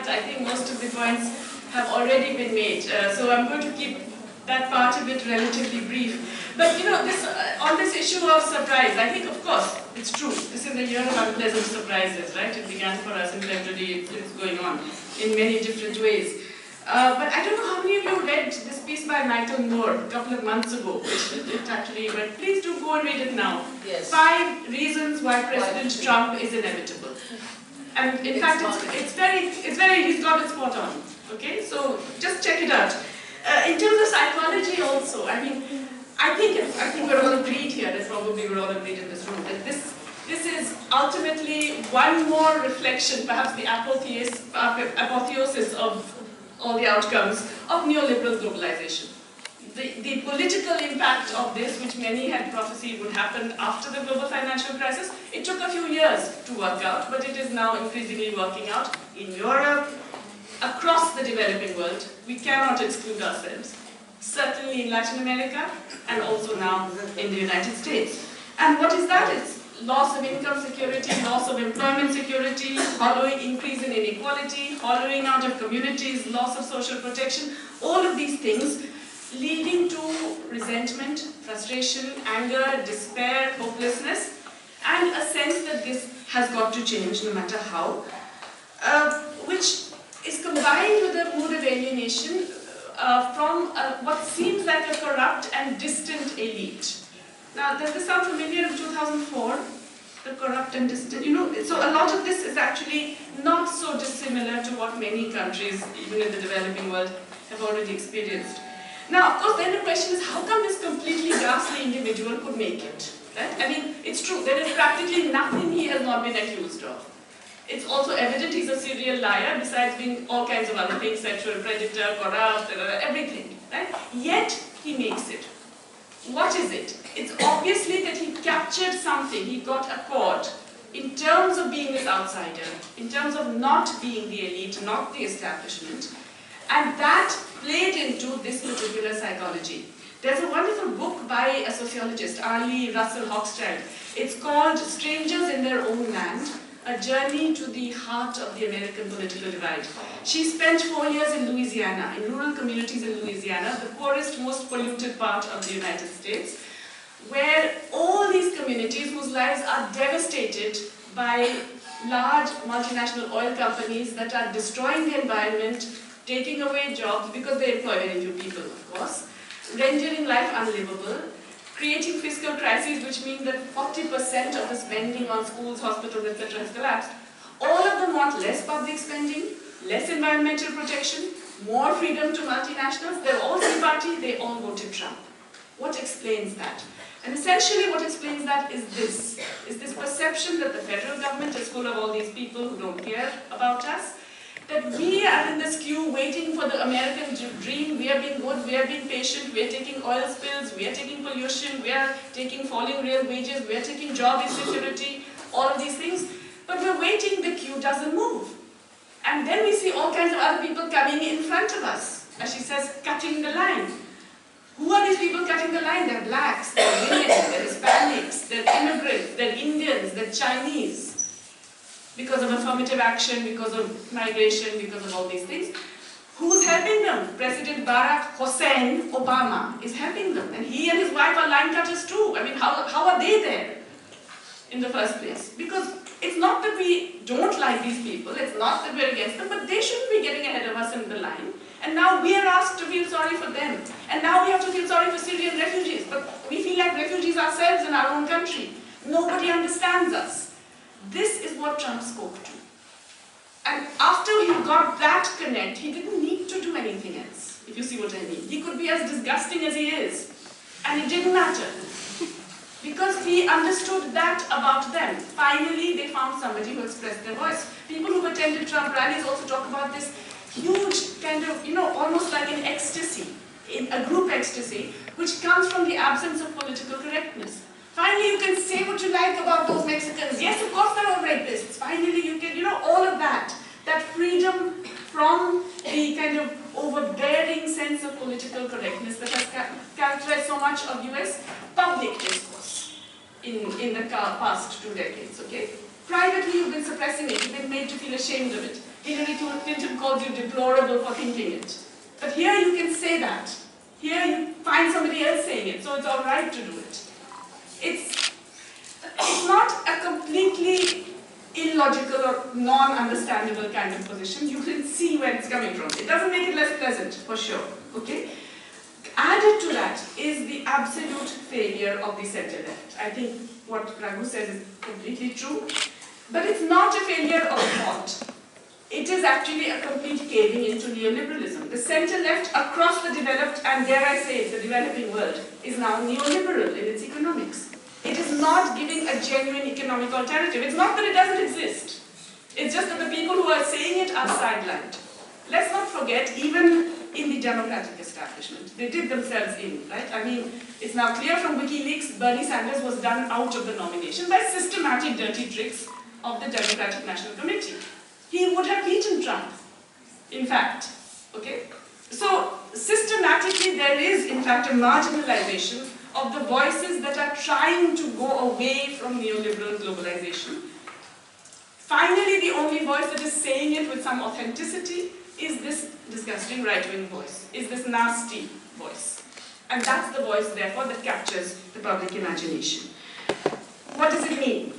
fact, I think most of the points have already been made. So I'm going to keep that part of it relatively brief. But you know, on this issue of surprise, I think, of course, it's true. This is a year of unpleasant surprises, right? It began for us, and gradually it's going on in many different ways. But I don't know how many of you read this piece by Michael Moore a couple of months ago. It actually went. Please do go and read it now. Yes. 5 reasons why President Trump is inevitable. And in fact, it's very, he's got it spot on. Okay, so just check it out. In terms of psychology, also, I mean, I think we're all agreed here. That probably we're all agreed in this room that this is ultimately one more reflection, perhaps the apotheosis of all the outcomes of neoliberal globalization. The political impact of this, which many had prophesied would happen after the global financial crisis, it took a few years to work out, but it is now increasingly working out in Europe, across the developing world. We cannot exclude ourselves. Certainly in Latin America, and also now in the United States. And what is that? It's loss of income security, loss of employment security, hollowing increase in inequality, hollowing out of communities, loss of social protection, all of these things leading to resentment, frustration, anger, despair, hopelessness, and a sense that this has got to change no matter how, which is combined with a mood of alienation from what seems like a corrupt and distant elite. Now, does this sound familiar? In 2004, the corrupt and distant, you know, so a lot of this is actually not so dissimilar to what many countries, even in the developing world, have already experienced. Now, of course, then the question is, how come this completely ghastly individual could make it? Right? I mean, it's true, there is practically nothing he has not been accused of. It's also evident he's a serial liar, besides being all kinds of other things, sexual predator, corrupt, everything. Right? Yet, he makes it. What is it? It's obviously that he captured something, he got a chord in terms of being this outsider, in terms of not being the elite, not the establishment, and that played into this particular psychology. There's a wonderful book by a sociologist, Ali Russell Hochschild. It's called Strangers in Their Own Land, A Journey to the Heart of the American Political Divide. She spent 4 years in Louisiana, in rural communities in Louisiana, the poorest, most polluted part of the United States, where all these communities whose lives are devastated by large multinational oil companies that are destroying the environment, taking away jobs because they employ very few people, of course, rendering life unlivable, creating fiscal crises, which mean that 40% of the spending on schools, hospitals, etc. has collapsed. All of them want less public spending, less environmental protection, more freedom to multinationals. They're all Tea Party, they all voted Trump. What explains that? And essentially what explains that is this perception that the federal government is full of all these people who don't care about us, that we are in this queue waiting for the American dream. We are being good, we are being patient, we are taking oil spills, we are taking pollution, we are taking falling real wages, we are taking job insecurity, all of these things. But we're waiting, the queue doesn't move. And then we see all kinds of other people coming in front of us, as she says, cutting the line. Who are these people cutting the line? They're blacks, they're women, they're Hispanics, they're immigrants, they're Indians, they're Chinese. Because of affirmative action, because of migration, because of all these things. Who's helping them? President Barack Hussein Obama is helping them. And he and his wife are line cutters too. I mean, how are they there in the first place? Because it's not that we don't like these people, it's not that we're against them, but they shouldn't be getting ahead of us in the line. And now we are asked to feel sorry for them. And now we have to feel sorry for Syrian refugees. But we feel like refugees ourselves in our own country. Nobody understands us. This is what Trump spoke to. And after he got that connect, he didn't need to do anything else, if you see what I mean. He could be as disgusting as he is. And it didn't matter. Because he understood that about them. Finally, they found somebody who expressed their voice. People who attended Trump rallies also talk about this huge kind of, you know, almost like an ecstasy, a group ecstasy, which comes from the absence of political correctness. Finally, you can say what you like about those Mexicans. Yes, of course they're all rapists. Finally, you can, you know, all of that. That freedom from the kind of overbearing sense of political correctness that has characterized so much of US public discourse in the past 2 decades, okay? Privately, you've been suppressing it. You've been made to feel ashamed of it. Hillary Clinton calls you deplorable for thinking it. But here you can say that. Here you find somebody else saying it, so it's all right to do it. It's not a completely illogical or non-understandable kind of position. You can see where it's coming from. It doesn't make it less pleasant, for sure. Okay? Added to that is the absolute failure of the centre-left. I think what Raghu says is completely true. But it's not a failure of thought. It is actually a complete caving into neoliberalism. The centre-left across the developed, and dare I say it, the developing world, is now neoliberal in its economics. It is not giving a genuine economic alternative. It's not that it doesn't exist. It's just that the people who are saying it are sidelined. Let's not forget, even in the democratic establishment, they did themselves in, right? I mean, it's now clear from WikiLeaks, Bernie Sanders was done out of the nomination by systematic dirty tricks of the Democratic National Committee. He would have beaten Trump, in fact, okay? So, systematically, there is, in fact, a marginalization of the voices that are trying to go away from neoliberal globalization. Finally, the only voice that is saying it with some authenticity is this disgusting right-wing voice, is this nasty voice. And that's the voice, therefore, that captures the public imagination. What does it mean?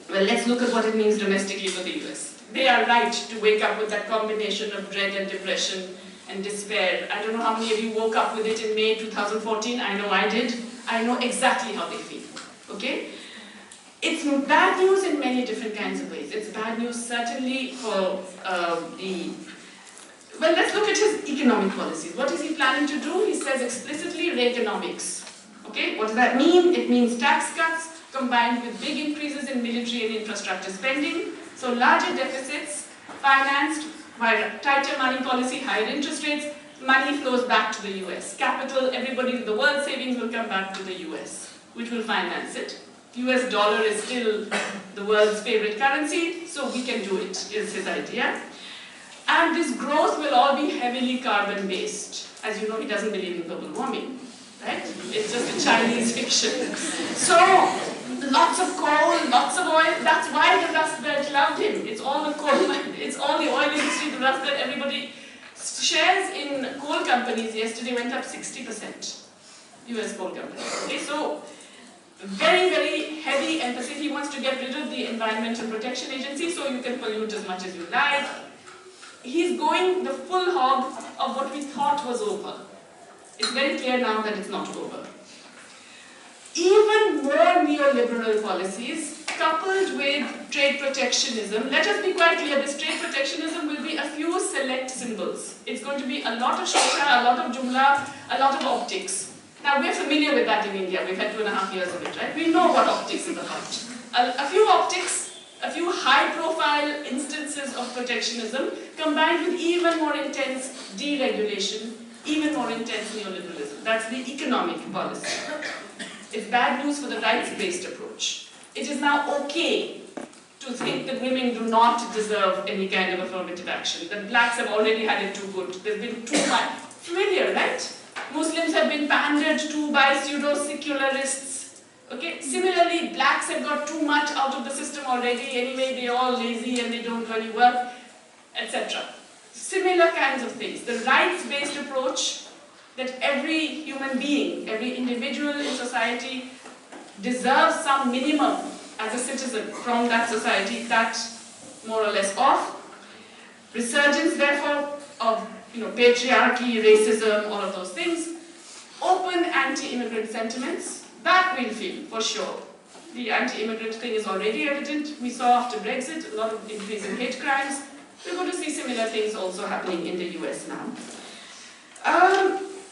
Well, let's look at what it means domestically for the US. They are right to wake up with that combination of dread and depression and despair. I don't know how many of you woke up with it in May 2014. I know I did. I know exactly how they feel. Okay? It's bad news in many different kinds of ways. It's bad news certainly for well, let's look at his economic policies. What is he planning to do? He says explicitly Reaganomics. Okay? What does that mean? It means tax cuts combined with big increases in military and infrastructure spending. So larger deficits financed by tighter money policy, higher interest rates, money flows back to the US. Capital, everybody in the world savings will come back to the US, which will finance it. US dollar is still the world's favorite currency, so we can do it, is his idea. And this growth will all be heavily carbon-based. As you know, he doesn't believe in global warming, right? It's just a Chinese fiction. So, lots of coal, lots of oil. That's why the Rust Belt loved him. It's all the coal, it's all the oil industry, the Rust Belt, everybody. Shares in coal companies yesterday went up 60%. US coal companies. Okay, so very, very heavy emphasis. He wants to get rid of the Environmental Protection Agency so you can pollute as much as you like. He's going the full hog of what we thought was over. It's very clear now that it's not over. Even more neoliberal policies coupled with trade protectionism. Let us be quite clear, this trade protectionism will be a few select symbols. It's going to be a lot of shota, a lot of jumla, a lot of optics. Now we're familiar with that in India, we've had 2.5 years of it, right? We know what optics is about. A few optics, a few high-profile instances of protectionism combined with even more intense deregulation, even more intense neoliberalism. That's the economic policy. It's bad news for the rights-based approach. It is now okay to think that women do not deserve any kind of affirmative action, that blacks have already had it too good, there's been too much. Familiar, right? Muslims have been pandered to by pseudo-secularists. Okay? Similarly, blacks have got too much out of the system already, anyway they're all lazy and they don't really work, etc. Similar kinds of things. The rights-based approach that every human being, every individual in society deserves some minimum as a citizen from that society, that more or less off. Resurgence, therefore, of patriarchy, racism, all of those things. Open anti-immigrant sentiments, that we'll feel, for sure. The anti-immigrant thing is already evident. We saw after Brexit a lot of increase in hate crimes. We're going to see similar things also happening in the US now.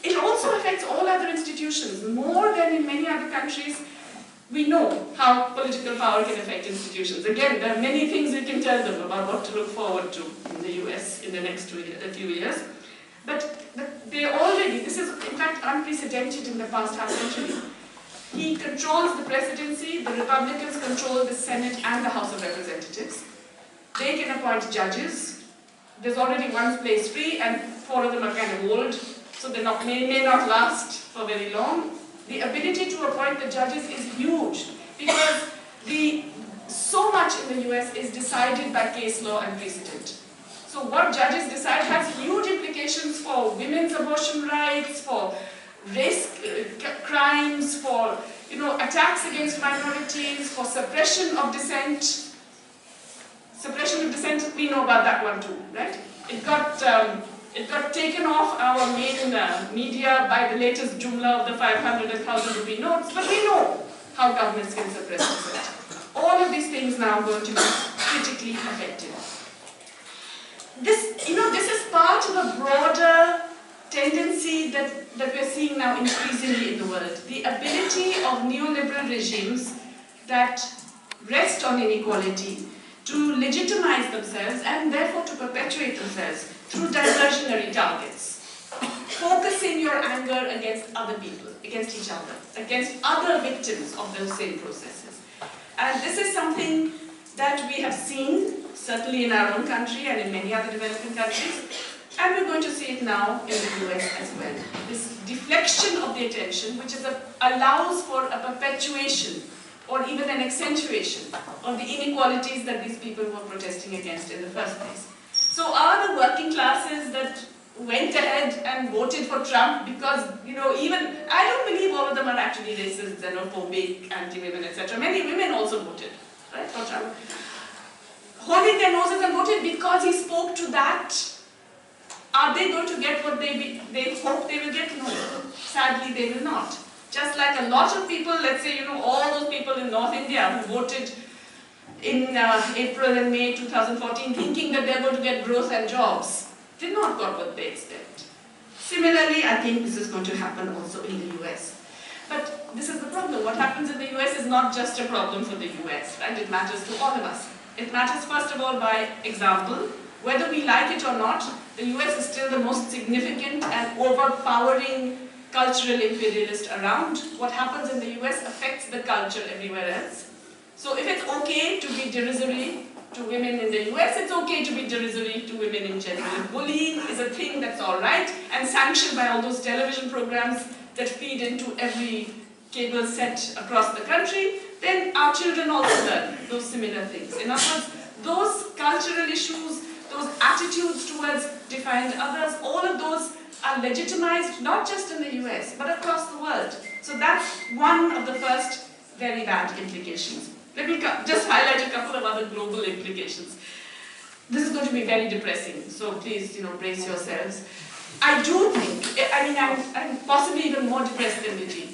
It also affects all other institutions. More than in many other countries, we know how political power can affect institutions. Again, there are many things we can tell them about what to look forward to in the US in the next few years. But they already, this is in fact unprecedented in the past half century. He controls the presidency, the Republicans control the Senate and the House of Representatives. They can appoint judges. There's already one place free and 4 of them are kind of old, so they may not last for very long. The ability to appoint the judges is huge because so much in the US is decided by case law and precedent. So what judges decide has huge implications for women's abortion rights, for race crimes, for attacks against minorities, for suppression of dissent. Suppression of dissent, we know about that one too, right? It got taken off our main media by the latest jumla of the 500 and 1,000 rupee notes, but we know how governments can suppress dissent. All of these things now are going to be critically affected. This is part of a broader tendency that we're seeing now increasingly in the world. The ability of neoliberal regimes that rest on inequality to legitimize themselves and therefore to perpetuate themselves through diversionary targets. Focusing your anger against other people, against each other, against other victims of those same processes. And this is something that we have seen, certainly in our own country and in many other developing countries, and we're going to see it now in the US as well. This deflection of the attention, which allows for a perpetuation or even an accentuation of the inequalities that these people were protesting against in the first place. So are the working classes that went ahead and voted for Trump because, I don't believe all of them are actually racist, xenophobic, anti-women, etc. Many women also voted, right, for Trump. Holding their noses and voted because he spoke to that. Are they going to get what they hope they will get? No. Sadly, they will not. Just like a lot of people, let's say, all those people in North India who voted in April and May 2014 thinking that they're going to get growth and jobs, did not get what they expect. Similarly, I think this is going to happen also in the US. But this is the problem. What happens in the US is not just a problem for the US, right? It matters to all of us. It matters, first of all, by example. Whether we like it or not, the US is still the most significant and overpowering cultural imperialist around. What happens in the US affects the culture everywhere else. So if it's okay to be derisory to women in the US, it's okay to be derisory to women in general. If bullying is a thing that's alright and sanctioned by all those television programs that feed into every cable set across the country, then our children also learn those similar things. In other words, those cultural issues, those attitudes towards defined others, all of those are legitimized not just in the US, but across the world. So that's one of the first very bad implications. Let me just highlight a couple of other global implications. This is going to be very depressing, so please, brace yourselves. I do think, I'm possibly even more depressed than Vijay.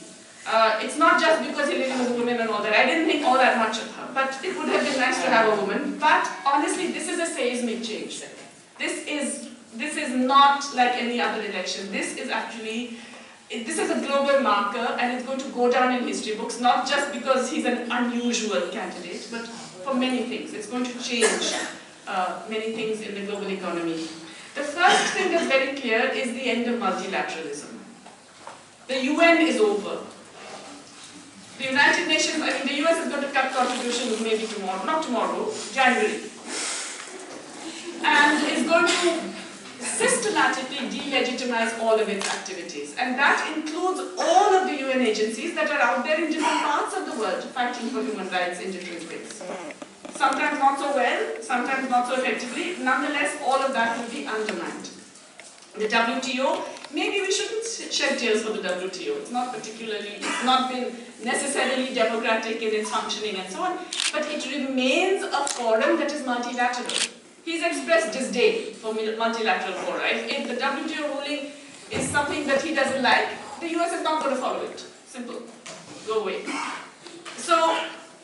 It's not just because Hillary was a woman and all that. I didn't think all that much of her, but it would have been nice to have a woman. But honestly, this is a seismic change. This is not like any other election. This is a global marker, and it's going to go down in history books, not just because he's an unusual candidate, but for many things. It's going to change many things in the global economy. The first thing that's very clear is the end of multilateralism. The UN is over. The United Nations, the US is going to cut contributions maybe tomorrow, not tomorrow, January. And is going to systematically delegitimize all of its activities. And that includes all of the UN agencies that are out there in different parts of the world fighting for human rights in different ways. Sometimes not so well, sometimes not so effectively. Nonetheless, all of that will be undermined. The WTO, maybe we shouldn't shed tears for the WTO. It's not been necessarily democratic in its functioning and so on, but it remains a forum that is multilateral. He's expressed disdain for multilateral fora. If the WTO ruling is something that he doesn't like, the US is not going to follow it. Simple. Go away. So,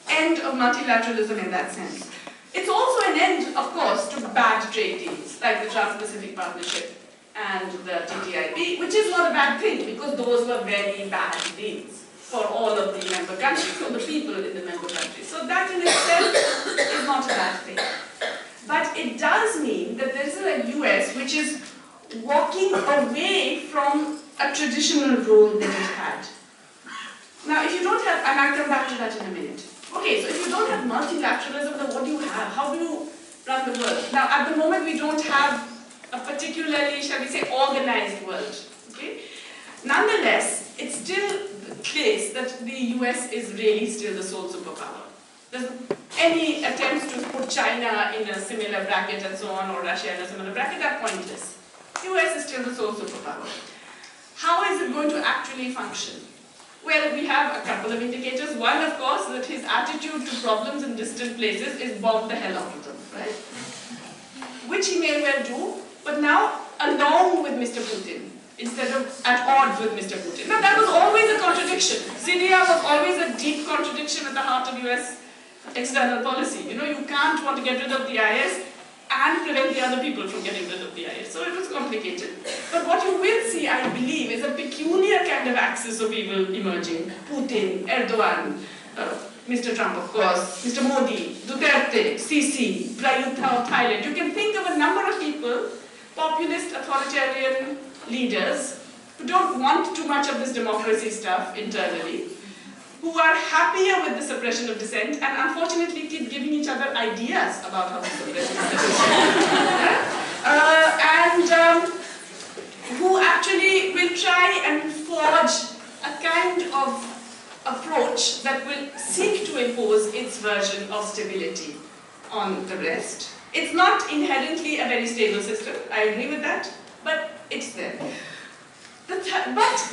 end of multilateralism in that sense. It's also an end, of course, to bad trade deals, like the Trans-Pacific Partnership and the TTIP, which is not a bad thing, because those were very bad deals for all of the member countries, for the people in the member countries. So that in itself is not a bad thing. But it does mean that there is a US which is walking away from a traditional role that it had. Now, if you don't have, and I'll come back to that in a minute. Okay, so if you don't have multilateralism, then what do you have? How do you run the world? Now, at the moment, we don't have a particularly, shall we say, organized world. Okay? Nonetheless, it's still the case that the US is really still the sole superpower. any attempts to put China in a similar bracket and so on, or Russia in a similar bracket, are pointless. US is still the sole superpower. How is it going to actually function? Well, we have a couple of indicators. One, of course, that his attitude to problems in distant places is bomb the hell out of them, right? Which he may well do, but now along with Mr. Putin, instead of at odds with Mr. Putin. Now that was always a contradiction. Syria was always a deep contradiction at the heart of US external policy. You know, you can't want to get rid of the IS and prevent the other people from getting rid of the IS. So it was complicated. But what you will see, I believe, is a peculiar kind of axis of evil emerging. Putin, Erdogan, Mr. Trump, of course, Mr. Modi, Duterte, Sisi, Prayutha of Thailand. You can think of a number of people, populist authoritarian leaders, who don't want too much of this democracy stuff internally, who are happier with the suppression of dissent and unfortunately keep giving each other ideas about how to suppress dissent. And who actually will try and forge a kind of approach that will seek to impose its version of stability on the rest. It's not inherently a very stable system, I agree with that, but it's there. But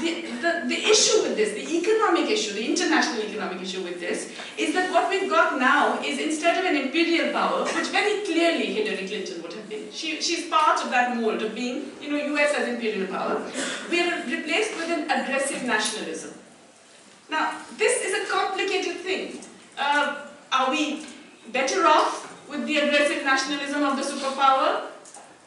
the issue with this, the economic issue, the international economic issue with this, is that what we've got now is, instead of an imperial power, which very clearly Hillary Clinton would have been, she's part of that mold of being, you know, US as imperial power, we are replaced with an aggressive nationalism. Now, this is a complicated thing. Are we better off with the aggressive nationalism of the superpower?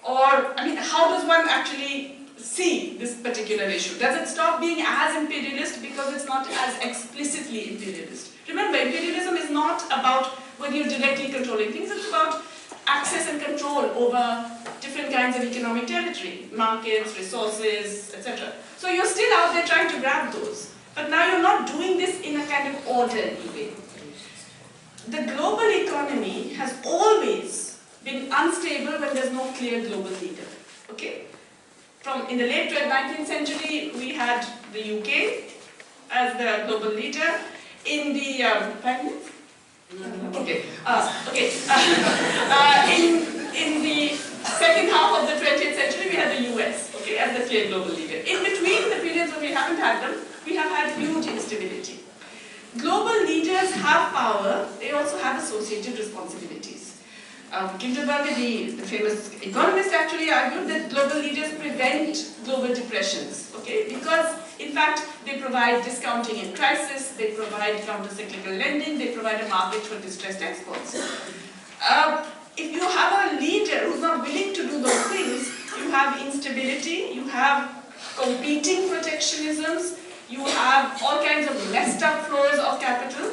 Or, I mean, how does one actually see this particular issue? Does it stop being as imperialist because it's not as explicitly imperialist? Remember, imperialism is not about whether you're directly controlling things, it's about access and control over different kinds of economic territory, markets, resources, etc. So you're still out there trying to grab those. But now you're not doing this in a kind of orderly way. The global economy has always been unstable when there's no clear global leader. Okay? In the late 19th century, we had the UK as the global leader. In the in the second half of the 20th century, we had the US, okay, as the clear global leader. In between the periods when we haven't had them, we have had huge instability. Global leaders have power, they also have associated responsibilities. Kinderberger, the famous economist, actually argued that global leaders prevent global depressions, okay? Because, in fact, they provide discounting in crisis, they provide counter-cyclical lending, they provide a market for distressed exports. If you have a leader who's not willing to do those things, you have instability, you have competing protectionisms, you have all kinds of messed up flows of capital,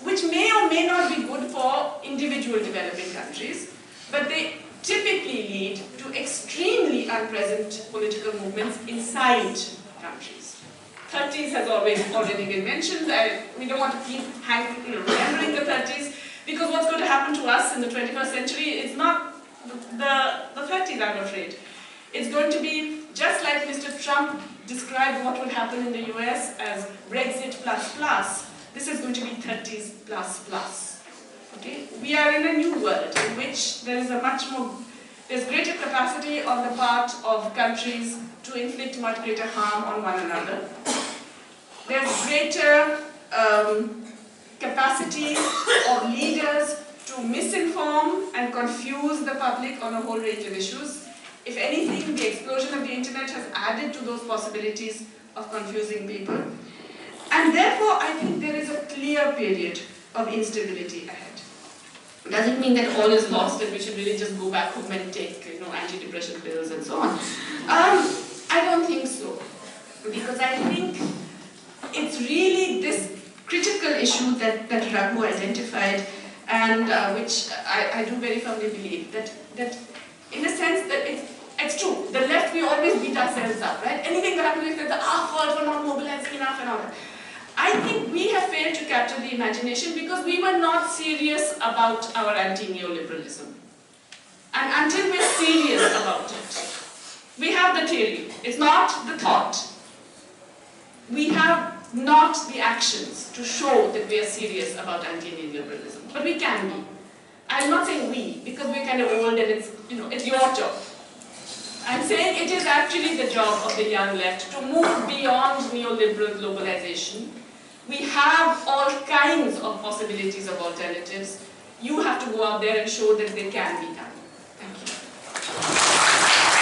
which may or may not be good for individual developing countries, but they typically lead to extremely unpleasant political movements inside countries. 30s has already been mentioned. We don't want to keep remembering the 30s, because what's going to happen to us in the 21st century is not the 30s, I'm afraid. It's going to be just like Mr. Trump described what will happen in the US as Brexit plus plus. This is going to be 30s plus plus. Okay? We are in a new world in which there is there's greater capacity on the part of countries to inflict much greater harm on one another. There's greater capacity of leaders to misinform and confuse the public on a whole range of issues. If anything, the explosion of the internet has added to those possibilities of confusing people. And therefore, I think there is a clear period of instability ahead. Doesn't mean that all is lost and we should really just go back home and take, anti-depression pills and so on. I don't think so, because I think it's really this critical issue that Raghu identified, and which I do very firmly believe that in a sense that it's true. The left, we always beat ourselves up, right? Anything that happens, it's our fault for not mobilizing enough and all that. I think we have failed to capture the imagination because we were not serious about our anti-neoliberalism. And until we're serious about it, we have the theory, it's not the thought. We have not the actions to show that we are serious about anti-neoliberalism. but we can be. I'm not saying we, because we're kind of old and it's, it's your job. I'm saying it is actually the job of the young left to move beyond neoliberal globalization. We have all kinds of possibilities of alternatives. You have to go out there and show that they can be done.